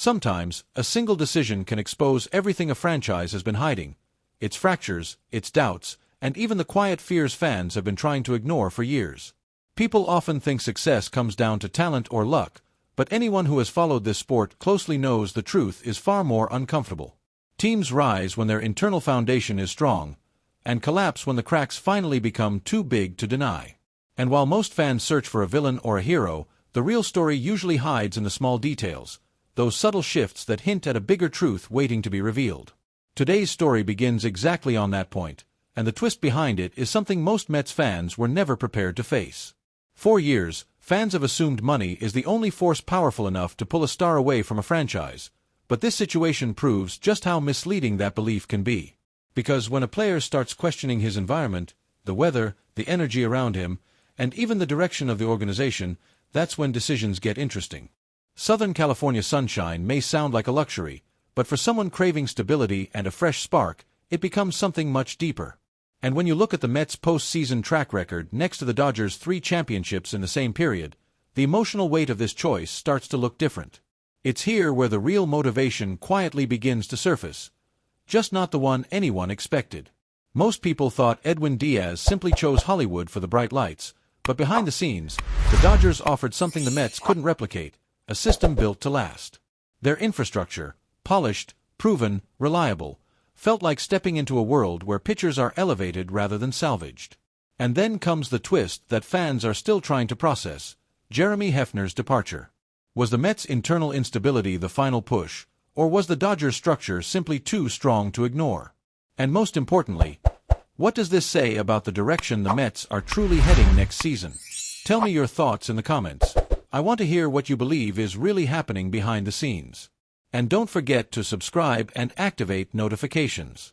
Sometimes, a single decision can expose everything a franchise has been hiding, its fractures, its doubts, and even the quiet fears fans have been trying to ignore for years. People often think success comes down to talent or luck, but anyone who has followed this sport closely knows the truth is far more uncomfortable. Teams rise when their internal foundation is strong, and collapse when the cracks finally become too big to deny. And while most fans search for a villain or a hero, the real story usually hides in the small details, those subtle shifts that hint at a bigger truth waiting to be revealed. Today's story begins exactly on that point, and the twist behind it is something most Mets fans were never prepared to face. For years, fans have assumed money is the only force powerful enough to pull a star away from a franchise, but this situation proves just how misleading that belief can be. Because when a player starts questioning his environment, the weather, the energy around him, and even the direction of the organization, that's when decisions get interesting. Southern California sunshine may sound like a luxury, but for someone craving stability and a fresh spark, it becomes something much deeper. And when you look at the Mets' postseason track record next to the Dodgers' 3 championships in the same period, the emotional weight of this choice starts to look different. It's here where the real motivation quietly begins to surface, just not the one anyone expected. Most people thought Edwin Diaz simply chose Hollywood for the bright lights, but behind the scenes, the Dodgers offered something the Mets couldn't replicate, a system built to last. Their infrastructure, polished, proven, reliable, felt like stepping into a world where pitchers are elevated rather than salvaged. And then comes the twist that fans are still trying to process: Jeremy Hefner's departure. Was the Mets' internal instability the final push, or was the Dodgers' structure simply too strong to ignore? And most importantly, what does this say about the direction the Mets are truly heading next season? Tell me your thoughts in the comments. I want to hear what you believe is really happening behind the scenes. And don't forget to subscribe and activate notifications.